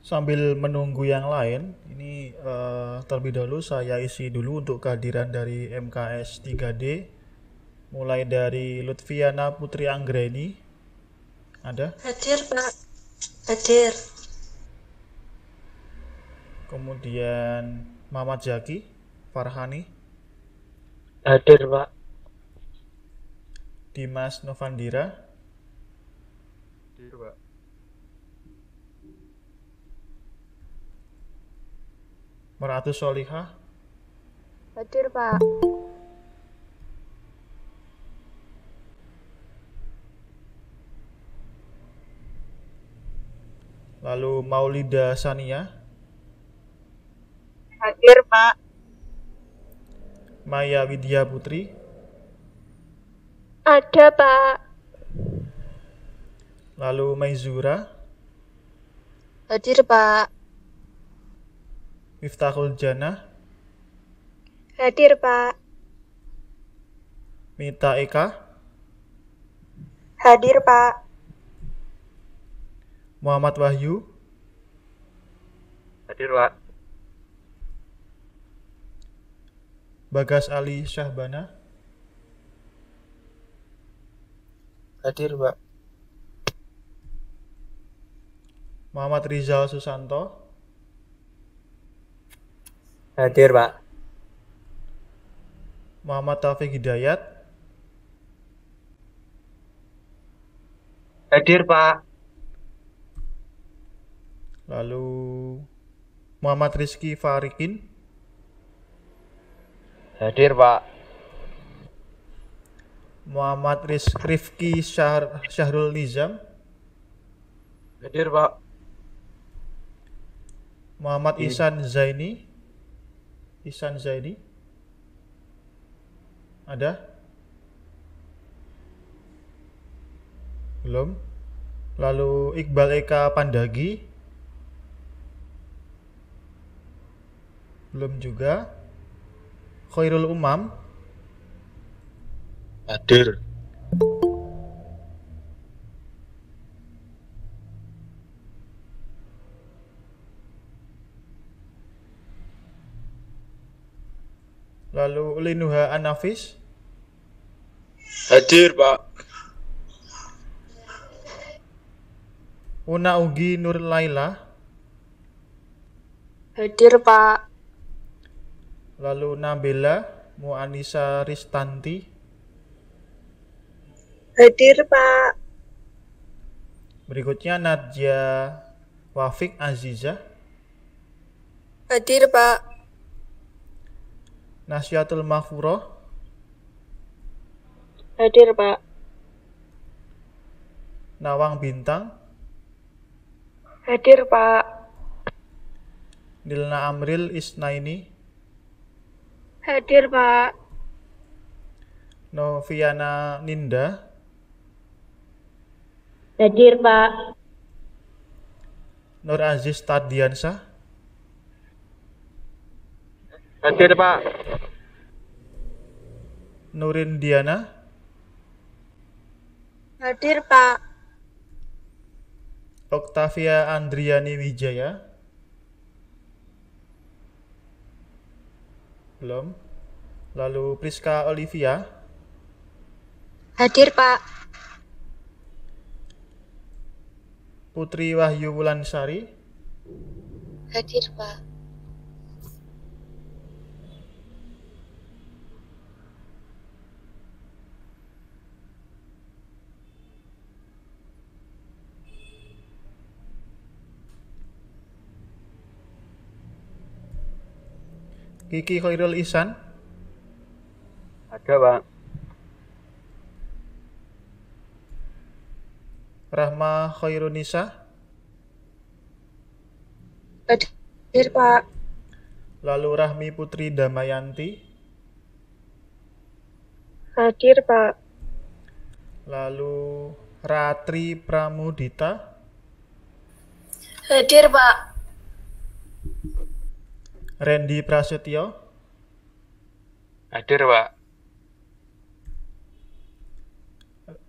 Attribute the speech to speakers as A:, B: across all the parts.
A: Sambil menunggu yang lain, ini terlebih dahulu saya isi dulu untuk kehadiran dari MKS 3D, mulai dari Lutfiana Putri Anggreni, ada?
B: Hadir, Pak. Hadir.
A: Kemudian Muhammad Zaki, Farhani,
C: Hadir, Pak.
A: Dimas Novandira,
D: Hadir, Pak.
A: Meratus Solihah,
E: Hadir, Pak.
A: lalu Maulida Sania,
E: Hadir, Pak.
A: Maya Widya Putri,
E: Ada, Pak.
A: lalu Maizura,
B: Hadir, Pak.
A: Miftahul Jannah,
E: Hadir, Pak.
A: Mita Eka,
E: Hadir, Pak.
A: Muhammad Wahyu,
D: Hadir, Pak.
A: Bagas Ali Syahbana,
C: Hadir, Pak.
A: Muhammad Rizal Susanto,
C: Hadir, Pak.
A: Muhammad Taufik Hidayat,
C: Hadir, Pak.
A: lalu Muhammad Rizky Farikin,
C: Hadir, Pak.
A: Muhammad Rifki Syahrul Nizam,
C: Hadir, Pak.
A: Muhammad Ihsan Zaini, ada? Belum. Lalu Iqbal Eka Pandagi, belum juga. Khairul Umam,
C: Hadir.
A: lalu Linuha Anafis,
C: Hadir, Pak.
A: Una Ugi Nur Laila,
E: Hadir, Pak.
A: lalu Nabila Muanisa Ristanti,
E: Hadir, Pak.
A: berikutnya Nadja Wafik Aziza,
B: Hadir, Pak.
A: Nasyatul Maghfurah.
E: Hadir, Pak.
A: Nawang Bintang.
E: Hadir, Pak.
A: Nilna Amril Isnaini.
E: Hadir, Pak.
A: Noviana Ninda.
E: Hadir, Pak.
A: Nur Aziz Tadiansah.
C: Hadir, Pak.
A: Nurin Diana.
B: Hadir, Pak.
A: Oktavia Andriani Wijaya. Belum. Lalu Priska Olivia.
B: Hadir, Pak.
A: Putri Wahyu Wulansari.
B: Hadir, Pak.
A: Kiki Khairul Ihsan.
C: Ada, Pak.
A: Rahma Khairunisa.
B: Hadir, Pak.
A: Lalu Rahmi Putri Damayanti.
E: Hadir, Pak.
A: Lalu Ratri Pramudita.
B: Hadir, Pak.
A: Randy Prasetyo.
C: Hadir, Pak.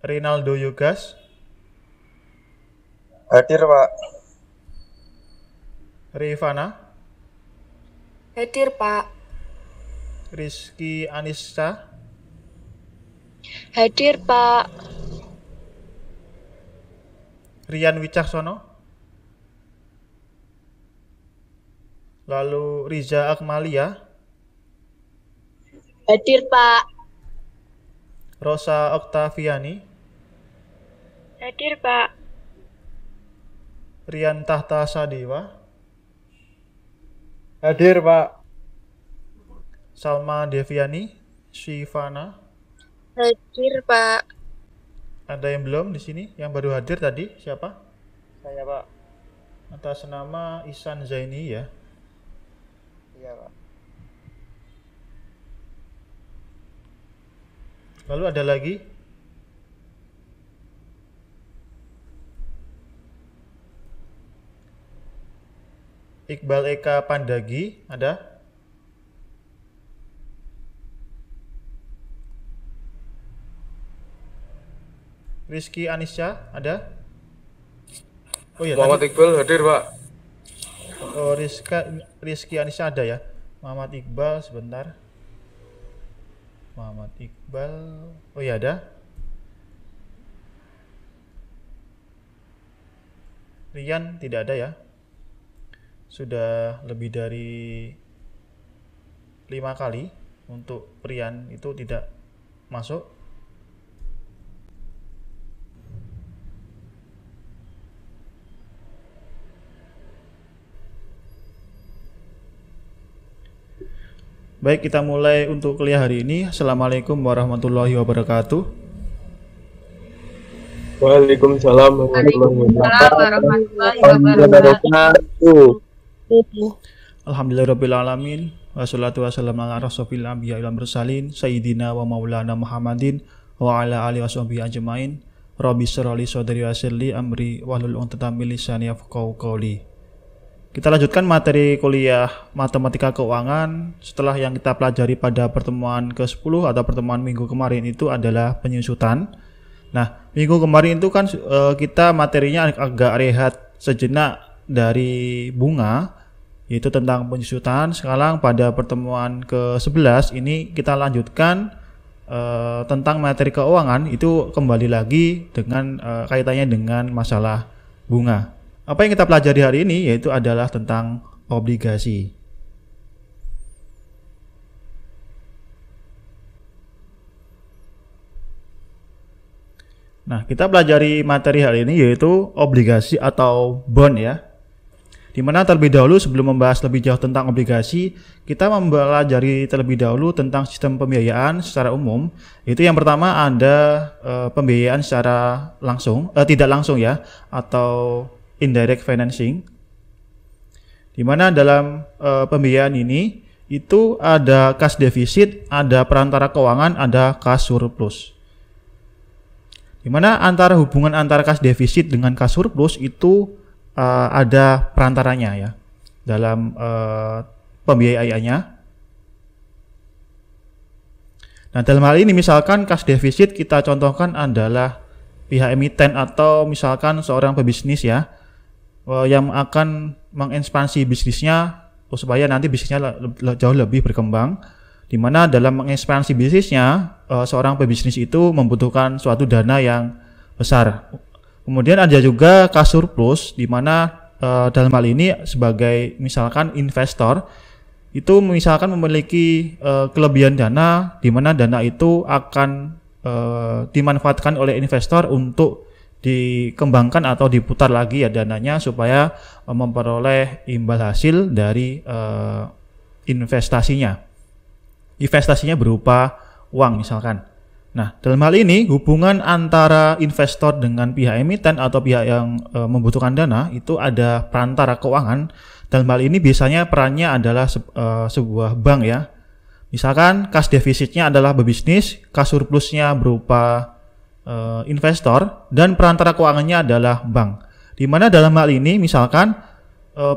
A: Rinaldo Yogas.
C: Hadir, Pak.
A: Rifana.
B: Hadir, Pak.
A: Rizky Anissa.
B: Hadir, Pak.
A: Rian Wicaksono. Lalu Riza Akmalia.
B: Hadir, Pak.
A: Rosa Oktaviani.
E: Hadir, Pak.
A: Rian Tahta Sadewa.
C: Hadir, Pak.
A: Salma Deviani. Shivana.
B: Hadir, Pak.
A: Ada yang belum di sini? Yang baru hadir tadi siapa?
C: Saya, Pak.
A: Atas nama Ihsan Zaini ya.
C: Iya, Pak.
A: Lalu ada lagi? Iqbal Eka Pandagi ada? Rizky Anisya ada? Oh iya,
D: Muhammad
A: tadi.
D: Iqbal hadir, Pak.
A: Oh, Rizky Anisya ada ya? Muhammad Iqbal sebentar. Muhammad Iqbal. Oh iya ada. Rian tidak ada ya? Sudah lebih dari 5 kali untuk Rian itu tidak masuk. Baik, kita mulai untuk kuliah hari ini. Assalamualaikum warahmatullahi wabarakatuh.
C: Waalaikumsalam
B: warahmatullahi
C: wabarakatuh.
A: Alhamdulillahirrabbilalamin. Wassalatu wassalamu ala rasulil anbiya wal mursalin sayyidina wa maulana Muhammadin wa ala alihi washabihi ajmain. Rabbi shrah li sadri wa yassir li amri wahlul 'uqdatam min lisani yafqahu qawli. Kita lanjutkan materi kuliah matematika keuangan. Setelah yang kita pelajari pada pertemuan ke-10 atau pertemuan minggu kemarin itu adalah penyusutan. Nah, minggu kemarin itu kan kita materinya agak rehat sejenak dari bunga, yaitu tentang penyusutan. Sekarang pada pertemuan ke-11 ini kita lanjutkan tentang materi keuangan, itu kembali lagi dengan kaitannya dengan masalah bunga. Apa yang kita pelajari hari ini yaitu adalah tentang obligasi. Nah, kita pelajari materi hari ini yaitu obligasi atau bond ya. Dimana terlebih dahulu sebelum membahas lebih jauh tentang obligasi, kita mempelajari terlebih dahulu tentang sistem pembiayaan secara umum. Itu yang pertama ada pembiayaan secara langsung, tidak langsung ya, atau indirect financing. Dimana dalam pembiayaan ini itu ada cash deficit, ada perantara keuangan, ada cash surplus. Dimana hubungan antara cash deficit dengan cash surplus itu ada perantaranya ya dalam pembiayaannya. Nah, dalam hal ini misalkan cash deficit kita contohkan adalah pihak emiten atau misalkan seorang pebisnis ya yang akan mengekspansi bisnisnya supaya nanti bisnisnya jauh lebih berkembang. Di mana dalam mengekspansi bisnisnya seorang pebisnis itu membutuhkan suatu dana yang besar. Kemudian ada juga cash surplus, di mana dalam hal ini sebagai misalkan investor itu misalkan memiliki kelebihan dana, di mana dana itu akan dimanfaatkan oleh investor untuk dikembangkan atau diputar lagi ya dananya supaya memperoleh imbal hasil dari investasinya. Investasinya berupa uang misalkan. Nah, dalam hal ini hubungan antara investor dengan pihak emiten atau pihak yang membutuhkan dana itu ada perantara keuangan. Dalam hal ini biasanya perannya adalah sebuah bank ya. Misalkan cash defisitnya adalah pebisnis, cash surplusnya berupa investor, dan perantara keuangannya adalah bank. Di mana dalam hal ini misalkan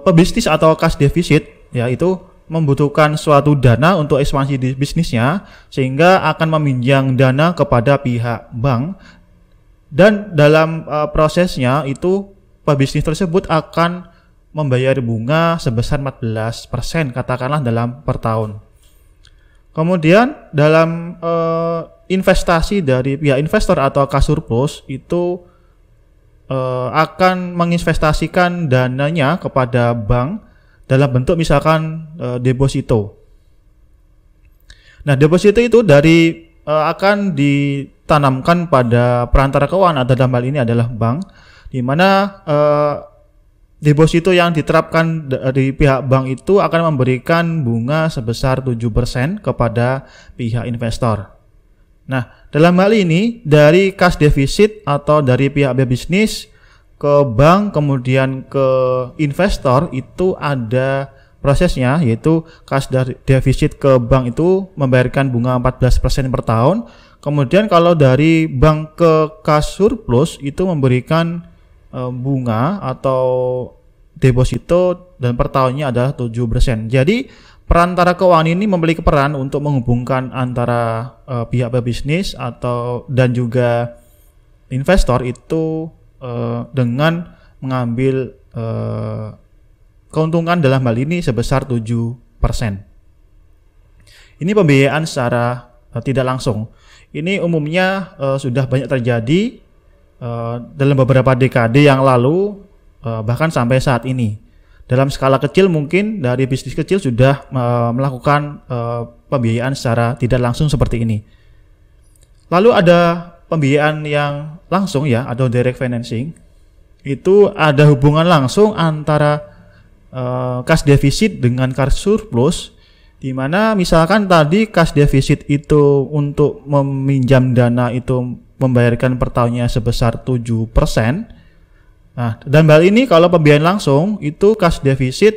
A: pebisnis atau cash deficit ya itu membutuhkan suatu dana untuk ekspansi di bisnisnya sehingga akan meminjam dana kepada pihak bank, dan dalam prosesnya itu pebisnis tersebut akan membayar bunga sebesar 14% katakanlah dalam per tahun. Kemudian dalam investasi dari pihak investor atau cash surplus itu akan menginvestasikan dananya kepada bank dalam bentuk misalkan deposito. Nah, deposito itu akan ditanamkan pada perantara keuangan atau dalam hal ini adalah bank, di mana deposito yang diterapkan dari pihak bank itu akan memberikan bunga sebesar 7% kepada pihak investor. Nah, dalam hal ini dari cash deficit atau dari pihak bisnis ke bank kemudian ke investor itu ada prosesnya, yaitu cash deficit ke bank itu membayarkan bunga 14% per tahun. Kemudian kalau dari bank ke cash surplus itu memberikan bunga atau deposito dan per tahunnya adalah 7%. Jadi perantara keuangan ini memiliki peran untuk menghubungkan antara pihak pebisnis atau dan juga investor itu dengan mengambil keuntungan dalam hal ini sebesar 7%. Ini pembiayaan secara tidak langsung. Ini umumnya sudah banyak terjadi dalam beberapa dekade yang lalu, bahkan sampai saat ini. Dalam skala kecil mungkin dari bisnis kecil sudah melakukan pembiayaan secara tidak langsung seperti ini. Lalu ada pembiayaan yang langsung ya atau direct financing. Itu ada hubungan langsung antara cash deficit dengan cash surplus, di mana misalkan tadi cash deficit itu untuk meminjam dana itu membayarkan per tahunnya sebesar 7%. Nah, dan hal ini kalau pembiayaan langsung itu cash deficit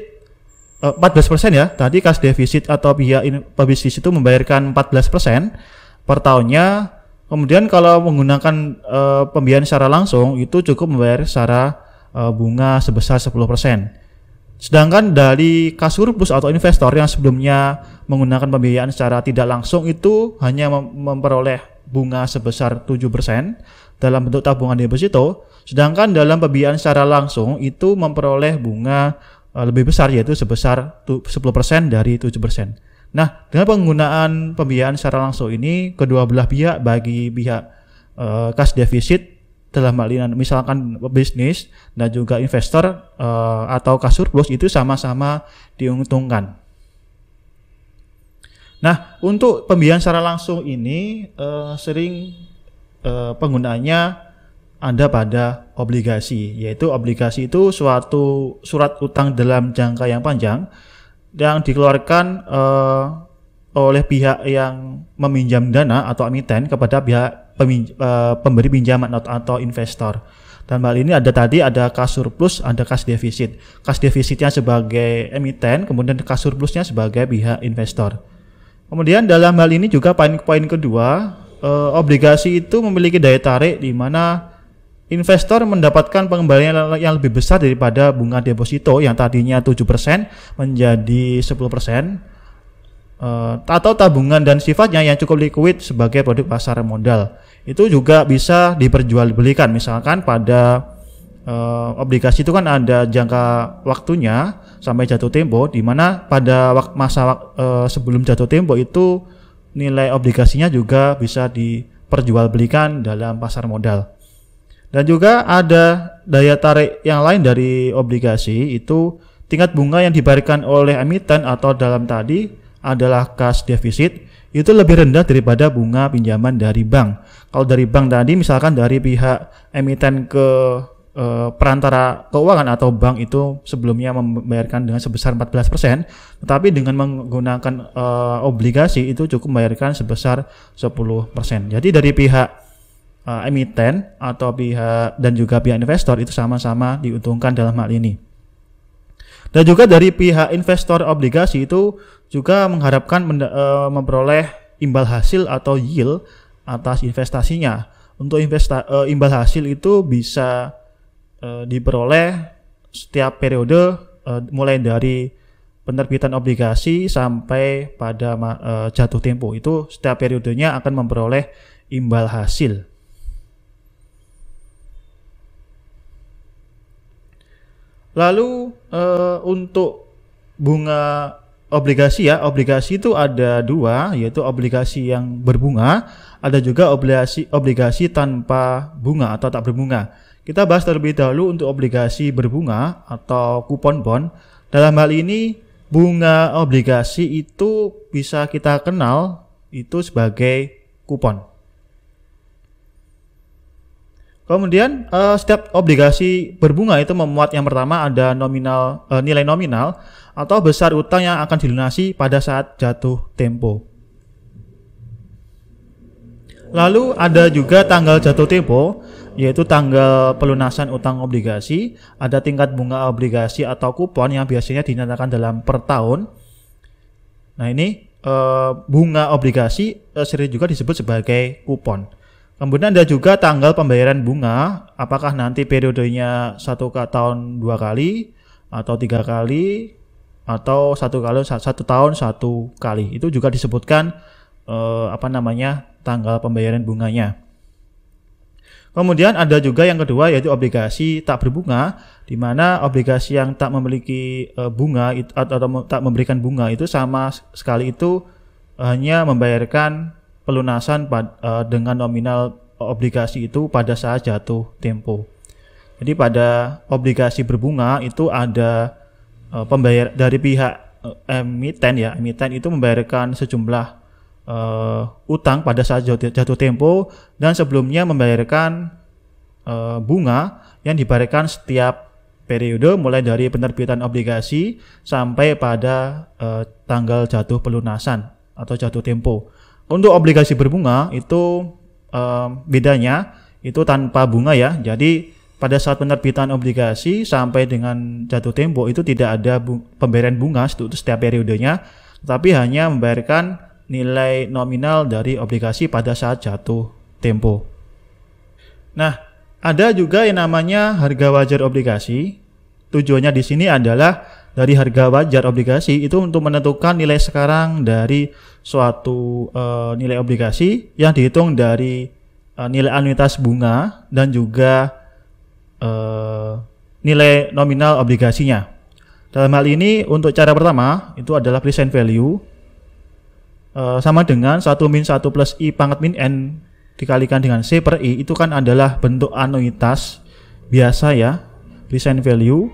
A: 14% ya. Tadi cash deficit atau pihak pebisnis itu membayarkan 14% per tahunnya. Kemudian kalau menggunakan pembiayaan secara langsung itu cukup membayar secara bunga sebesar 10%. Sedangkan dari cash surplus atau investor yang sebelumnya menggunakan pembiayaan secara tidak langsung itu hanya memperoleh bunga sebesar 7% dalam bentuk tabungan deposito, sedangkan dalam pembiayaan secara langsung itu memperoleh bunga lebih besar yaitu sebesar 10% dari 7%. Nah, dengan penggunaan pembiayaan secara langsung ini kedua belah pihak, bagi pihak cash deficit dalam hal ini misalkan bisnis dan juga investor atau cash surplus itu sama-sama diuntungkan. Nah, untuk pembiayaan secara langsung ini sering penggunaannya ada pada obligasi, yaitu obligasi itu suatu surat utang dalam jangka yang panjang yang dikeluarkan oleh pihak yang meminjam dana atau emiten kepada pihak pemberi pinjaman atau investor. Dan hal ini ada kas surplus, ada kas defisit. Kas defisitnya sebagai emiten, kemudian kas surplusnya sebagai pihak investor. Kemudian dalam hal ini juga poin kedua, obligasi itu memiliki daya tarik di mana investor mendapatkan pengembalian yang lebih besar daripada bunga deposito yang tadinya 7% menjadi 10%, atau tabungan dan sifatnya yang cukup likuid sebagai produk pasar modal. Itu juga bisa diperjualbelikan. Misalkan pada obligasi itu kan ada jangka waktunya sampai jatuh tempo, di mana pada masa sebelum jatuh tempo itu nilai obligasinya juga bisa diperjualbelikan dalam pasar modal. Dan juga ada daya tarik yang lain dari obligasi, itu tingkat bunga yang dibayarkan oleh emiten atau dalam tadi adalah kas defisit itu lebih rendah daripada bunga pinjaman dari bank. Kalau dari bank tadi misalkan dari pihak emiten ke perantara keuangan atau bank itu sebelumnya membayarkan dengan sebesar 14%, tetapi dengan menggunakan obligasi itu cukup membayarkan sebesar 10%. Jadi dari pihak emiten atau pihak dan juga pihak investor itu sama-sama diuntungkan dalam hal ini. Dan juga dari pihak investor obligasi itu juga mengharapkan memperoleh imbal hasil atau yield atas investasinya. Untuk imbal hasil itu bisa diperoleh setiap periode mulai dari penerbitan obligasi sampai pada jatuh tempo. Itu setiap periodenya akan memperoleh imbal hasil. Lalu untuk bunga obligasi ya, obligasi itu ada dua, yaitu obligasi yang berbunga, ada juga obligasi tanpa bunga atau tak berbunga. Kita bahas terlebih dahulu untuk obligasi berbunga atau kupon bond. Dalam hal ini bunga obligasi itu bisa kita kenal itu sebagai kupon. Kemudian setiap obligasi berbunga itu memuat yang pertama ada nilai nominal atau besar utang yang akan dilunasi pada saat jatuh tempo. Lalu ada juga tanggal jatuh tempo, yaitu tanggal pelunasan utang obligasi, ada tingkat bunga obligasi atau kupon yang biasanya dinyatakan dalam per tahun. Nah ini bunga obligasi sering juga disebut sebagai kupon. Kemudian ada juga tanggal pembayaran bunga, apakah nanti periodenya 1 tahun 2 kali atau 3 kali atau 1 tahun 1 kali. Itu juga disebutkan tanggal pembayaran bunganya. Kemudian ada juga yang kedua yaitu obligasi tak berbunga, di mana obligasi yang tak memiliki bunga atau tak memberikan bunga itu sama sekali itu hanya membayarkan pelunasan dengan nominal obligasi itu pada saat jatuh tempo. Jadi pada obligasi berbunga itu ada pembayar dari pihak emiten itu membayarkan sejumlah utang pada saat jatuh tempo dan sebelumnya membayarkan bunga yang dibayarkan setiap periode mulai dari penerbitan obligasi sampai pada tanggal jatuh pelunasan atau jatuh tempo. Untuk obligasi berbunga itu bedanya itu tanpa bunga ya. Jadi pada saat penerbitan obligasi sampai dengan jatuh tempo itu tidak ada pembayaran bunga setiap periodenya, tetapi hanya membayarkan nilai nominal dari obligasi pada saat jatuh tempo. Nah, ada juga yang namanya harga wajar obligasi. Tujuannya di sini adalah dari harga wajar obligasi itu untuk menentukan nilai sekarang dari suatu nilai obligasi yang dihitung dari nilai anuitas bunga dan juga nilai nominal obligasinya. Dalam hal ini untuk cara pertama itu adalah present value sama dengan 1 min 1 plus I pangkat min N dikalikan dengan C per I, itu kan adalah bentuk anuitas biasa ya, present value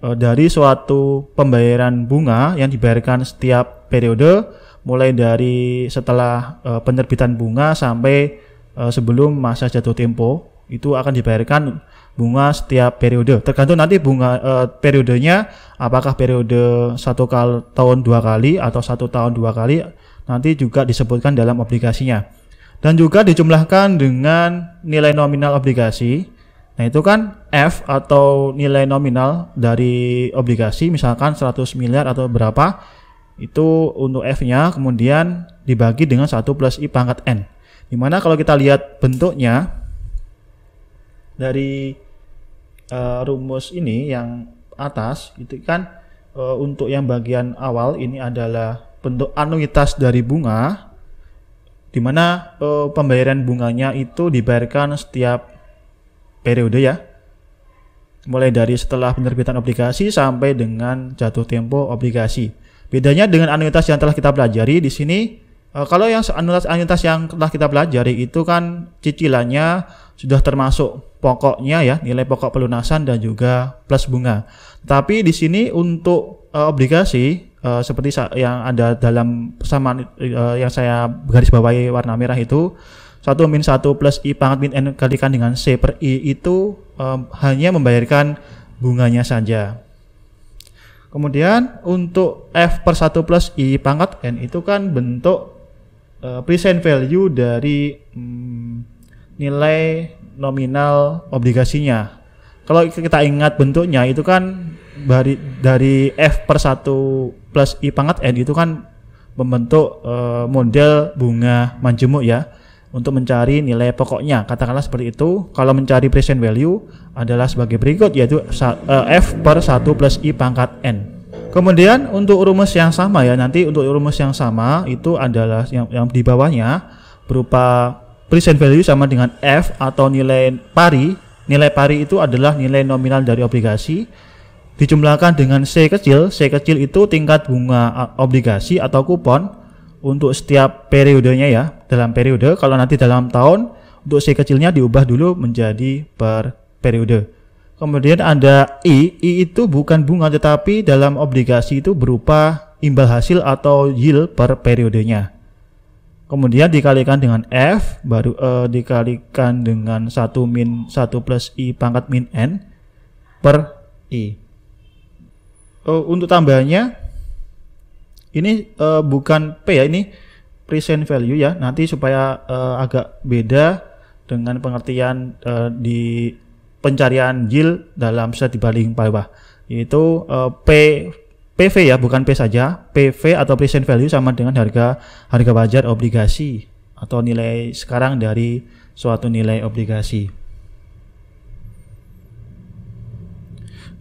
A: dari suatu pembayaran bunga yang dibayarkan setiap periode mulai dari setelah penerbitan bunga sampai sebelum masa jatuh tempo itu akan dibayarkan bunga setiap periode. Tergantung nanti bunga periodenya, apakah periode tahun 2 kali atau 1 tahun 2 kali, nanti juga disebutkan dalam obligasinya. Dan juga dijumlahkan dengan nilai nominal obligasi. Nah, itu kan F atau nilai nominal dari obligasi, misalkan 100 miliar atau berapa, itu untuk F-nya, kemudian dibagi dengan 1 plus I pangkat N. Dimana kalau kita lihat bentuknya dari rumus ini yang atas, itu kan untuk yang bagian awal ini adalah bentuk anuitas dari bunga, dimana pembayaran bunganya itu dibayarkan setiap periode ya, mulai dari setelah penerbitan obligasi sampai dengan jatuh tempo obligasi. Bedanya dengan anuitas yang telah kita pelajari di sini, kalau yang anuitas yang telah kita pelajari itu kan cicilannya sudah termasuk pokoknya ya, nilai pokok pelunasan dan juga plus bunga. Tapi di sini untuk obligasi seperti yang ada dalam persamaan yang saya garis bawahi warna merah itu, 1 min 1 plus I pangkat min N kalikan dengan C per I itu hanya membayarkan bunganya saja. Kemudian untuk F per 1 plus I pangkat N itu kan bentuk present value dari nilai nominal obligasinya. Kalau kita ingat bentuknya itu kan dari F per 1 plus I pangkat N itu kan membentuk model bunga majemuk ya, untuk mencari nilai pokoknya. Katakanlah seperti itu. Kalau mencari present value adalah sebagai berikut, yaitu F per 1 plus I pangkat N. Kemudian untuk rumus yang sama ya, nanti untuk rumus yang sama itu adalah yang di bawahnya berupa present value sama dengan F atau nilai pari. Nilai pari itu adalah nilai nominal dari obligasi dijumlahkan dengan C kecil. C kecil itu tingkat bunga obligasi atau kupon untuk setiap periodenya ya, dalam periode. Kalau nanti dalam tahun, untuk C kecilnya diubah dulu menjadi per periode. Kemudian ada I itu bukan bunga tetapi dalam obligasi itu berupa imbal hasil atau yield per periodenya. Kemudian dikalikan dengan F, baru dikalikan dengan 1 min 1 plus I pangkat min N per I. Untuk tambahannya, ini bukan P ya, ini present value ya. Nanti supaya agak beda dengan pengertian di pencarian yield dalam set di paling bawah, yaitu PV ya, bukan P saja. PV atau present value sama dengan harga wajar obligasi atau nilai sekarang dari suatu nilai obligasi.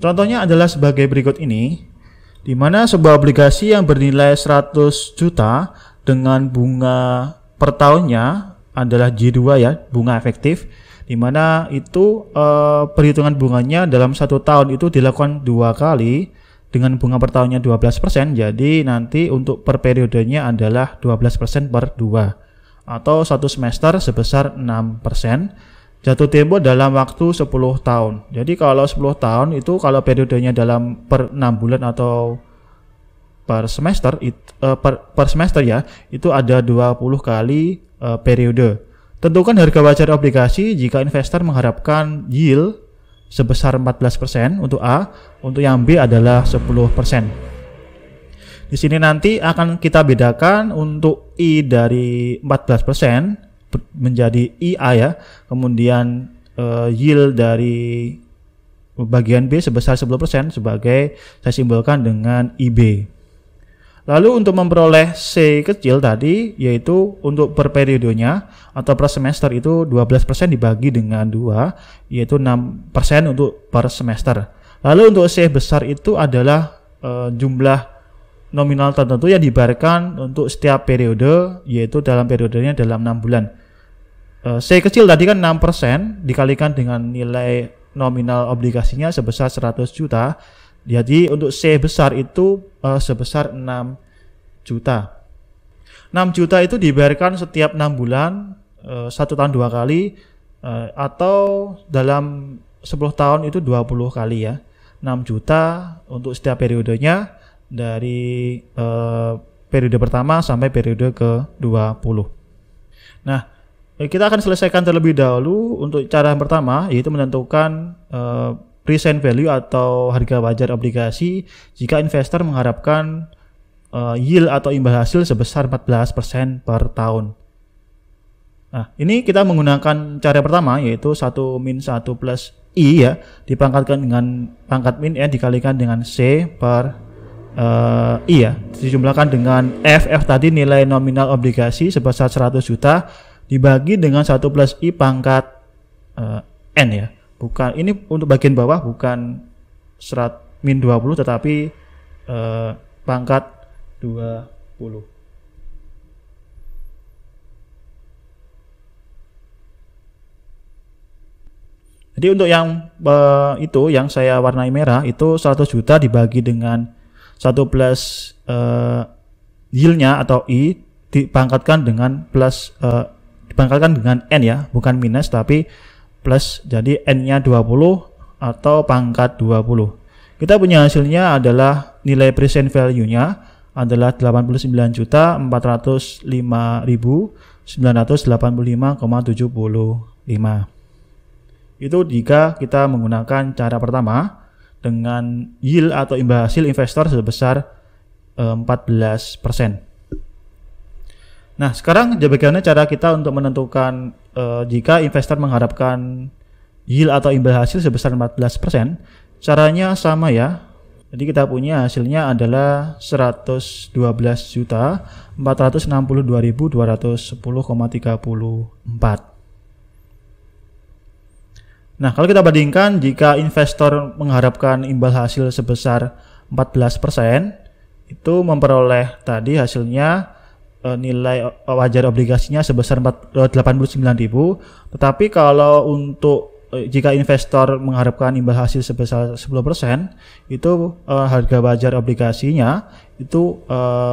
A: Contohnya adalah sebagai berikut ini, di mana sebuah obligasi yang bernilai 100 juta dengan bunga per tahunnya adalah J2 ya, bunga efektif, di mana itu perhitungan bunganya dalam 1 tahun itu dilakukan 2 kali dengan bunga per tahunnya 12%. Jadi nanti untuk per periodenya adalah 12% per 2 atau 1 semester sebesar 6%. Jatuh tempo dalam waktu 10 tahun. Jadi kalau 10 tahun itu kalau periodenya dalam per 6 bulan atau per semester per semester ya, itu ada 20 kali periode. Tentukan harga wajar obligasi jika investor mengharapkan yield sebesar 14% untuk A, untuk yang B adalah 10%. Di sini nanti akan kita bedakan untuk I dari 14% menjadi IA ya, kemudian yield dari bagian B sebesar 10% sebagai saya simbolkan dengan IB. Lalu untuk memperoleh C kecil tadi, yaitu untuk per periodenya atau per semester itu 12% dibagi dengan 2, yaitu 6% untuk per semester. Lalu untuk C besar itu adalah jumlah nominal tertentu yang dibayarkan untuk setiap periode, yaitu dalam periodenya dalam 6 bulan. C kecil tadi kan 6% dikalikan dengan nilai nominal obligasinya sebesar 100 juta. Jadi untuk C besar itu sebesar 6 juta. 6 juta itu dibayarkan setiap 6 bulan, 1 tahun 2 kali, atau dalam 10 tahun itu 20 kali ya. 6 juta untuk setiap periodenya dari periode pertama sampai periode ke-20. Nah, kita akan selesaikan terlebih dahulu untuk cara yang pertama, yaitu menentukan present value atau harga wajar obligasi jika investor mengharapkan yield atau imbal hasil sebesar 14% per tahun. Nah, ini kita menggunakan cara pertama, yaitu 1 min 1 plus I ya, dipangkatkan dengan pangkat min N dikalikan dengan C per I ya, dijumlahkan dengan F tadi nilai nominal obligasi sebesar 100 juta dibagi dengan 1 plus I pangkat N ya. Bukan, ini untuk bagian bawah bukan min 20 tetapi pangkat 20. Jadi untuk yang itu yang saya warnai merah itu 100 juta dibagi dengan 1 plus yield-nya atau I dipangkatkan dengan plus dipangkatkan dengan N ya, bukan minus tapi plus, jadi N-nya 20 atau pangkat 20. Kita punya hasilnya adalah nilai present value-nya adalah 89.985,75. Itu jika kita menggunakan cara pertama dengan yield atau imbal hasil investor sebesar 14%. Nah, sekarang bagaimana cara kita untuk menentukan jika investor mengharapkan yield atau imbal hasil sebesar 14%? Caranya sama ya. Jadi kita punya hasilnya adalah 112.462.210,34. Nah, kalau kita bandingkan jika investor mengharapkan imbal hasil sebesar 14%, itu memperoleh tadi hasilnya nilai wajar obligasinya sebesar 89.000, tetapi kalau untuk jika investor mengharapkan imbal hasil sebesar 10%, itu harga wajar obligasinya itu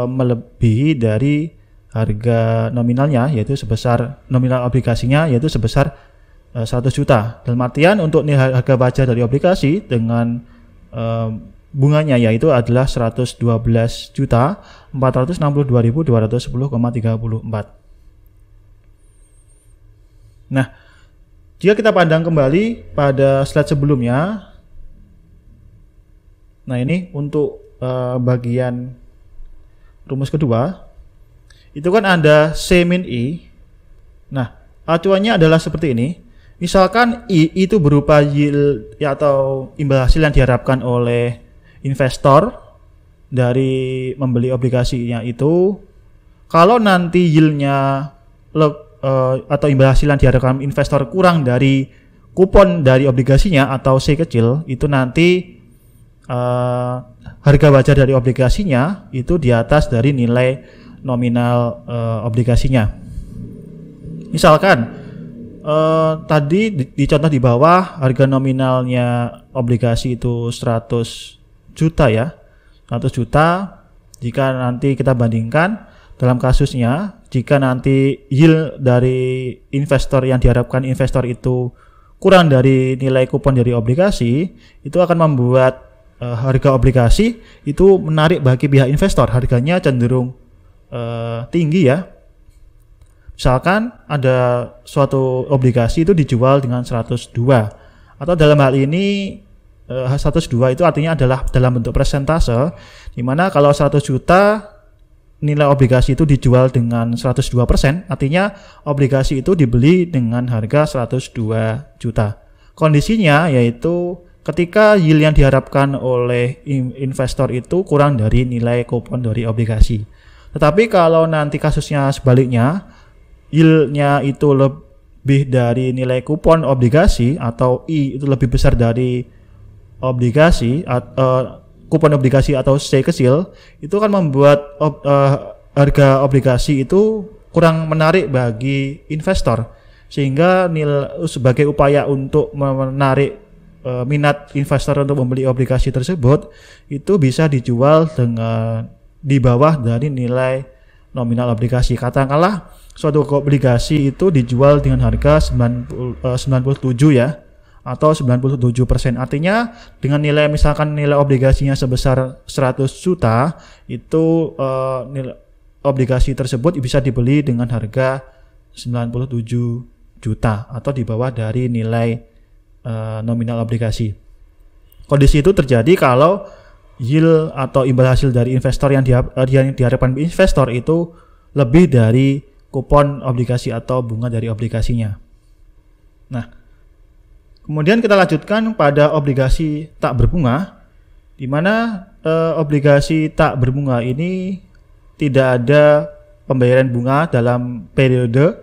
A: melebihi dari harga nominalnya, yaitu sebesar nominal obligasinya yaitu sebesar 100 juta. Dalam artian untuk nilai harga wajar dari obligasi dengan bunganya yaitu adalah 112.462.210,34. Nah, jika kita pandang kembali pada slide sebelumnya, nah ini untuk bagian rumus kedua, itu kan ada C min I. Nah, acuannya adalah seperti ini. Misalkan I itu berupa yield ya, atau imbal hasil yang diharapkan oleh investor dari membeli obligasinya itu, kalau nanti yieldnya atau imbal hasil yang diharapkan investor kurang dari kupon dari obligasinya atau C kecil, itu nanti harga wajar dari obligasinya itu di atas dari nilai nominal obligasinya. Misalkan tadi di contoh di bawah harga nominalnya obligasi itu 100 juta ya, 100 juta. Jika nanti kita bandingkan dalam kasusnya, jika nanti yield dari investor yang diharapkan investor itu kurang dari nilai kupon dari obligasi, itu akan membuat harga obligasi itu menarik bagi pihak investor, harganya cenderung tinggi ya. Misalkan ada suatu obligasi itu dijual dengan 102, atau dalam hal ini 102 itu artinya adalah dalam bentuk persentase, dimana kalau 100 juta nilai obligasi itu dijual dengan 102%, artinya obligasi itu dibeli dengan harga 102 juta. Kondisinya yaitu ketika yield yang diharapkan oleh investor itu kurang dari nilai kupon dari obligasi. Tetapi kalau nanti kasusnya sebaliknya, yield-nya itu lebih dari nilai kupon obligasi atau I itu lebih besar dari obligasi kupon obligasi atau C kecil, itu kan membuat harga obligasi itu kurang menarik bagi investor, sehingga sebagai upaya untuk menarik minat investor untuk membeli obligasi tersebut, itu bisa dijual dengan di bawah dari nilai nominal obligasi. Katakanlah suatu obligasi itu dijual dengan harga 97 ya, atau 97%. Artinya dengan nilai, misalkan nilai obligasinya sebesar 100 juta, itu nilai obligasi tersebut bisa dibeli dengan harga 97 juta atau di bawah dari nilai nominal obligasi. Kondisi itu terjadi kalau yield atau imbal hasil dari investor yang diharapkan investor itu lebih dari kupon obligasi atau bunga dari obligasinya. Nah, kemudian kita lanjutkan pada obligasi tak berbunga, di mana obligasi tak berbunga ini tidak ada pembayaran bunga dalam periode,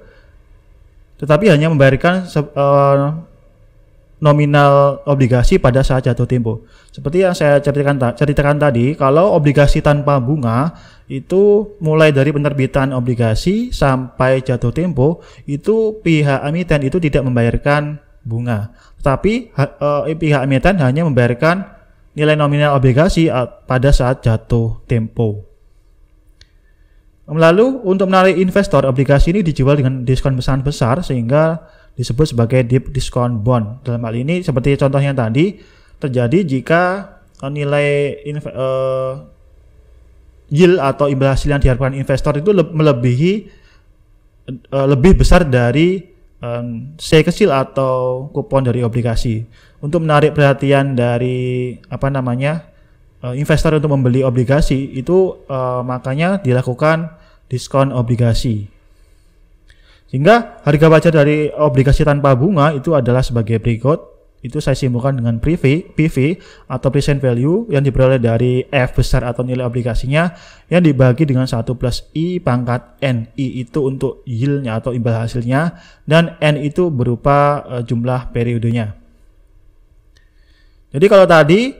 A: tetapi hanya membayarkan nominal obligasi pada saat jatuh tempo. Seperti yang saya ceritakan tadi, kalau obligasi tanpa bunga itu mulai dari penerbitan obligasi sampai jatuh tempo, itu pihak emiten itu tidak membayarkan bunga. Tetapi pihak emiten hanya membayarkan nilai nominal obligasi pada saat jatuh tempo. Lalu untuk menarik investor, obligasi ini dijual dengan diskon besar sehingga disebut sebagai deep discount bond. Dalam hal ini seperti contohnya tadi terjadi jika nilai yield atau imbal hasil yang diharapkan investor itu melebihi lebih besar dari C kecil atau kupon dari obligasi. Untuk menarik perhatian dari investor untuk membeli obligasi itu makanya dilakukan diskon obligasi. Sehingga harga wajar dari obligasi tanpa bunga itu adalah sebagai berikut. Itu saya simpulkan dengan PV atau present value yang diperoleh dari F besar atau nilai obligasinya yang dibagi dengan 1 plus I pangkat N. I itu untuk yieldnya atau imbal hasilnya, dan N itu berupa jumlah periodenya. Jadi kalau tadi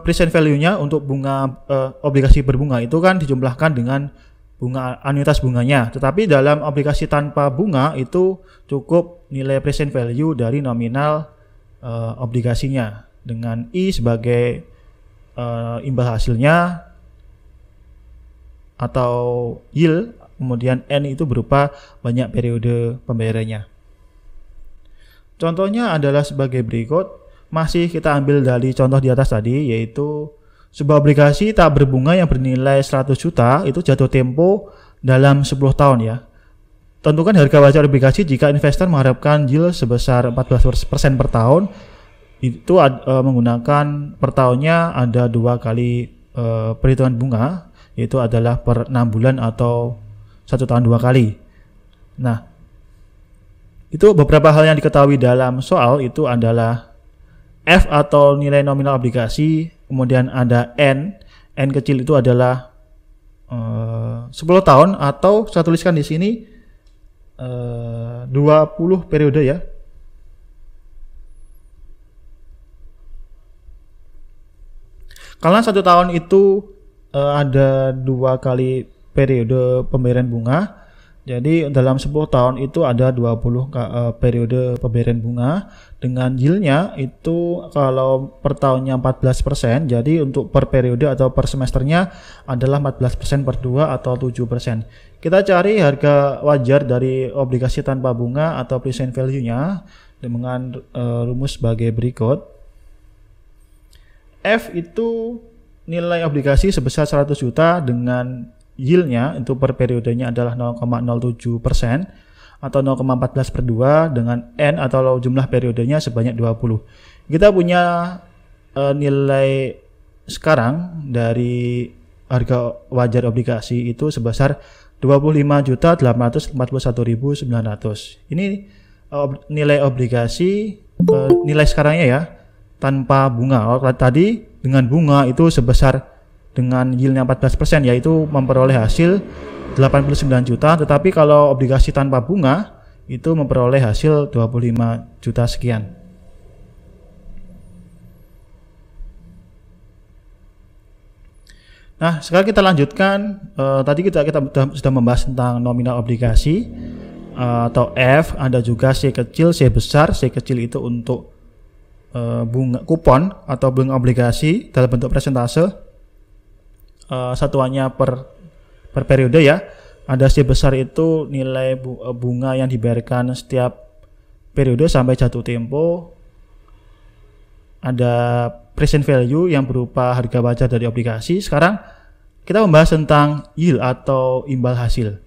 A: present value-nya untuk bunga obligasi berbunga itu kan dijumlahkan dengan bunga anuitas bunganya, tetapi dalam obligasi tanpa bunga itu cukup nilai present value dari nominal obligasinya dengan I sebagai imbal hasilnya atau yield, kemudian N itu berupa banyak periode pembayarannya. Contohnya adalah sebagai berikut, masih kita ambil dari contoh di atas tadi, yaitu sebuah obligasi tak berbunga yang bernilai 100 juta itu jatuh tempo dalam 10 tahun ya. Tentukan harga wajar obligasi jika investor mengharapkan yield sebesar 14% per tahun. Itu menggunakan per tahunnya ada 2 kali perhitungan bunga, yaitu adalah per 6 bulan atau 1 tahun 2 kali. Nah, itu beberapa hal yang diketahui dalam soal itu adalah F atau nilai nominal obligasi, kemudian ada N kecil itu adalah 10 tahun atau saya tuliskan di sini 20 periode ya. Karena 1 tahun itu ada 2 kali periode pembayaran bunga, jadi dalam 10 tahun itu ada 20 periode pembayaran bunga dengan yieldnya itu kalau per tahunnya 14%, jadi untuk per periode atau per semesternya adalah 14% per 2 atau 7%. Kita cari harga wajar dari obligasi tanpa bunga atau present value-nya dengan rumus sebagai berikut. F itu nilai obligasi sebesar 100 juta dengan yieldnya itu per periodenya adalah 0,07% atau 0,14 per 2 dengan N atau jumlah periodenya sebanyak 20. Kita punya nilai sekarang dari harga wajar obligasi itu sebesar 25.841.900. Ini nilai obligasi nilai sekarangnya ya tanpa bunga. Tadi dengan bunga itu sebesar dengan yieldnya 14%, yaitu memperoleh hasil 89 juta, tetapi kalau obligasi tanpa bunga itu memperoleh hasil 25 juta sekian. Nah, sekarang kita lanjutkan. Tadi kita sudah membahas tentang nominal obligasi atau F, ada juga C kecil, C besar. C kecil itu untuk bunga kupon atau bunga obligasi dalam bentuk persentase. Satuannya per periode ya. Ada C besar itu nilai bunga yang dibayarkan setiap periode sampai jatuh tempo. Ada present value yang berupa harga wajar dari obligasi. Sekarang kita membahas tentang yield atau imbal hasil.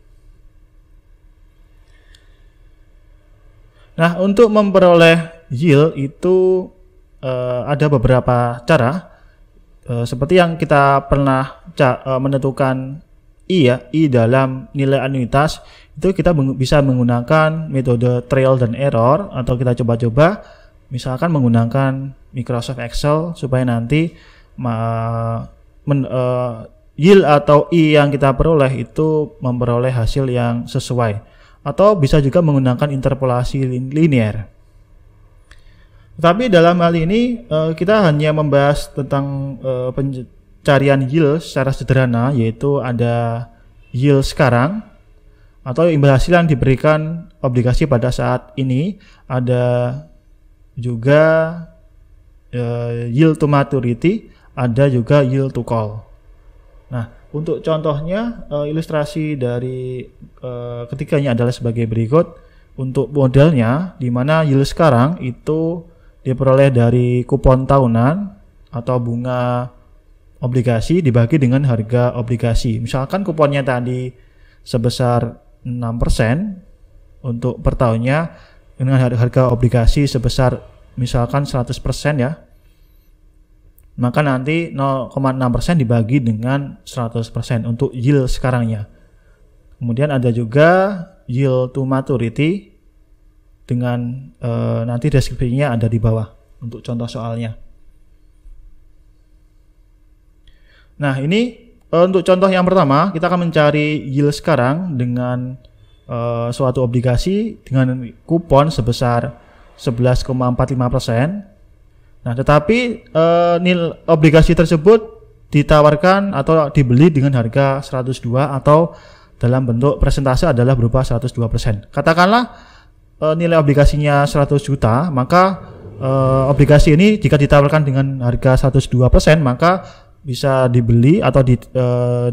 A: Nah, untuk memperoleh yield itu ada beberapa cara. Seperti yang kita pernah menentukan I dalam nilai anuitas, itu kita bisa menggunakan metode trial dan error, atau kita coba-coba misalkan menggunakan Microsoft Excel supaya nanti yield atau I yang kita peroleh itu memperoleh hasil yang sesuai, atau bisa juga menggunakan interpolasi linear. Tapi dalam hal ini kita hanya membahas tentang pencarian yield secara sederhana, yaitu ada yield sekarang atau imbal hasil yang diberikan obligasi pada saat ini, ada juga yield to maturity, ada juga yield to call. Nah, untuk contohnya ilustrasi dari ketiganya adalah sebagai berikut. Untuk modelnya, di mana yield sekarang itu diperoleh dari kupon tahunan atau bunga obligasi dibagi dengan harga obligasi. Misalkan kuponnya tadi sebesar 6% untuk per tahunnya, dengan harga obligasi sebesar misalkan 100% ya. Maka nanti 0,6% dibagi dengan 100% untuk yield sekarangnya. Kemudian ada juga yield to maturity dengan nanti deskripsinya ada di bawah untuk contoh soalnya. Nah, ini untuk contoh yang pertama, kita akan mencari yield sekarang dengan suatu obligasi dengan kupon sebesar 11,45%. Nah, tetapi nilai obligasi tersebut ditawarkan atau dibeli dengan harga 102 atau dalam bentuk persentase adalah berupa 102%. Katakanlah nilai obligasinya 100 juta, maka obligasi ini jika ditawarkan dengan harga 102%, maka bisa dibeli atau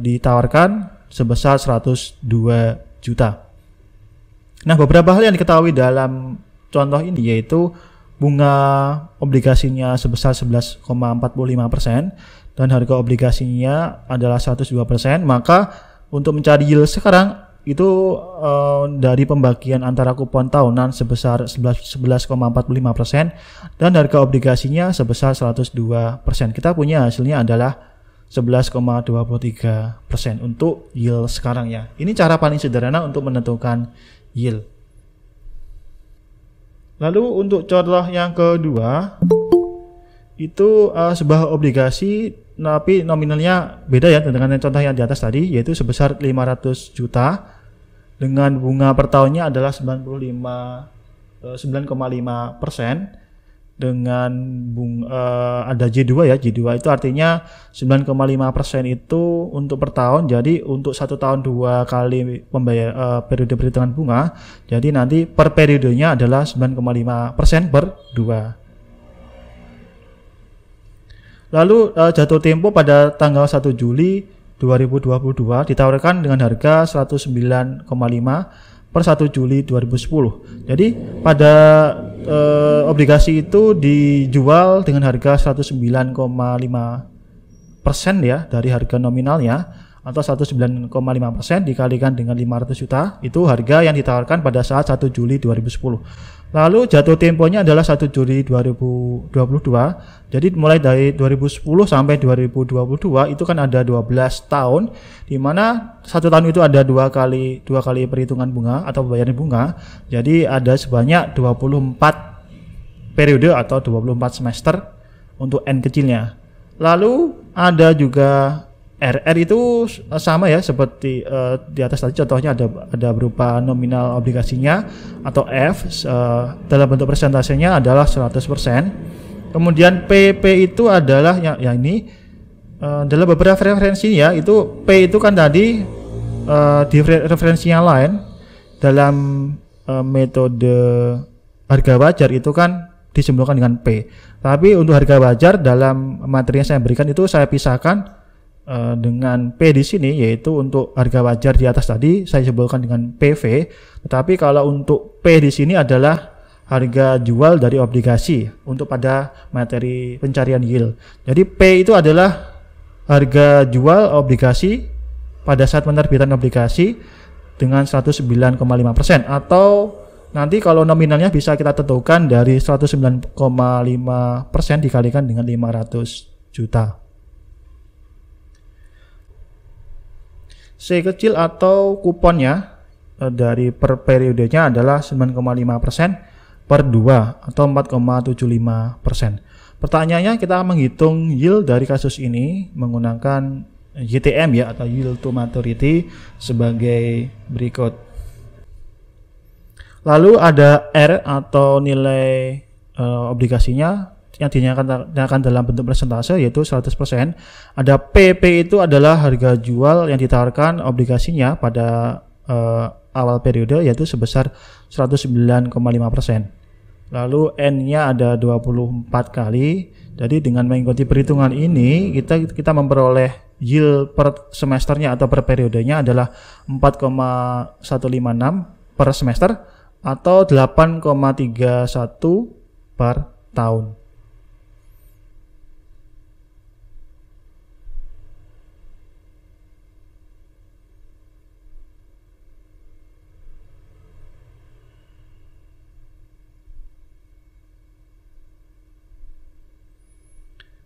A: ditawarkan sebesar 102 juta. Nah, beberapa hal yang diketahui dalam contoh ini yaitu bunga obligasinya sebesar 11,45% dan harga obligasinya adalah 102%, maka untuk mencari yield sekarang itu dari pembagian antara kupon tahunan sebesar 11,45% dan harga obligasinya sebesar 102%. Kita punya hasilnya adalah 11,23% untuk yield sekarang ya. Ini cara paling sederhana untuk menentukan yield. Lalu untuk contoh yang kedua, itu sebuah obligasi tapi nominalnya beda ya dengan contoh yang di atas tadi, yaitu sebesar 500 juta dengan bunga per tahunnya adalah 9,5% dengan ada J2 ya. J2 itu artinya 9,5% itu untuk per tahun. Jadi untuk 1 tahun 2 kali periode perhitungan bunga. Jadi nanti per periodenya adalah 9,5% per 2. Lalu jatuh tempo pada tanggal 1 Juli 2022 ditawarkan dengan harga 109,5 per 1 Juli 2010. Jadi pada obligasi itu dijual dengan harga 109,5% ya dari harga nominalnya, atau 109,5% dikalikan dengan 500 juta, itu harga yang ditawarkan pada saat 1 Juli 2010. Lalu jatuh temponya adalah 1 Juli 2022. Jadi mulai dari 2010 sampai 2022 itu kan ada 12 tahun, di mana 1 tahun itu ada dua kali perhitungan bunga atau pembayaran bunga. Jadi ada sebanyak 24 periode atau 24 semester untuk N kecilnya. Lalu ada juga RR itu sama ya seperti di atas tadi, contohnya ada berupa nominal obligasinya atau F, dalam bentuk persentasenya adalah 100%. Kemudian PP itu adalah yang ini dalam beberapa referensi ya, itu P itu kan tadi di referensi yang lain dalam metode harga wajar itu kan disimpulkan dengan P. Tapi untuk harga wajar dalam materi yang saya berikan itu saya pisahkan dengan P di sini, yaitu untuk harga wajar di atas tadi saya sebutkan dengan PV. Tetapi kalau untuk P di sini adalah harga jual dari obligasi untuk pada materi pencarian yield. Jadi P itu adalah harga jual obligasi pada saat penerbitan obligasi dengan 109,5%, atau Nanti kalau nominalnya bisa kita tentukan dari 109,5% dikalikan dengan 500 juta. C kecil atau kuponnya dari per periodenya adalah 9,5% per 2 atau 4,75%. Pertanyaannya kita menghitung yield dari kasus ini menggunakan YTM ya, atau yield to maturity sebagai berikut. Lalu ada R atau nilai obligasinya yang dinyatakan dalam bentuk persentase yaitu 100%. Ada PP itu adalah harga jual yang ditawarkan obligasinya pada awal periode yaitu sebesar 109,5%. Lalu N-nya ada 24 kali. Jadi dengan mengikuti perhitungan ini kita memperoleh yield per semesternya atau per periodenya adalah 4,156 per semester atau 8,31 per tahun.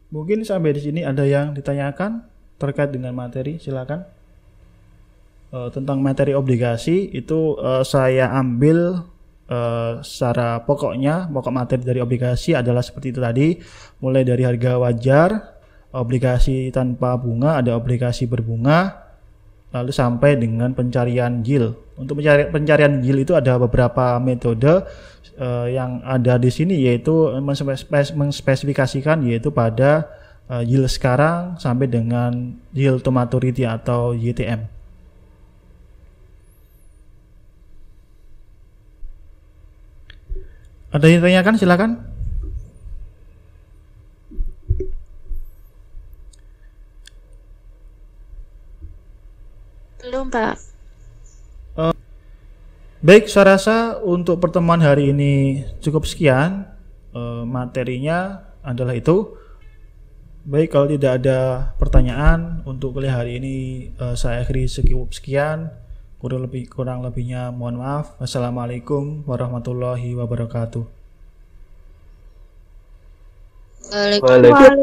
A: Mungkin sampai di sini ada yang ditanyakan terkait dengan materi, silakan. Tentang materi obligasi itu saya ambil secara pokoknya, pokok materi dari obligasi adalah seperti itu tadi, mulai dari harga wajar, obligasi tanpa bunga, ada obligasi berbunga, lalu sampai dengan pencarian yield. Untuk pencarian yield itu ada beberapa metode yang ada di sini, yaitu mengspesifikasikan yaitu pada yield sekarang sampai dengan yield to maturity atau YTM. Ada yang ditanyakan, silakan.
E: Belum, Pak.
A: Baik, saya rasa untuk pertemuan hari ini cukup sekian. Materinya adalah itu. Baik, kalau tidak ada pertanyaan untuk kuliah hari ini saya akhiri cukup sekian. Kurang lebihnya mohon maaf. Wassalamualaikum warahmatullahi wabarakatuh.
C: Waalaikumsalam.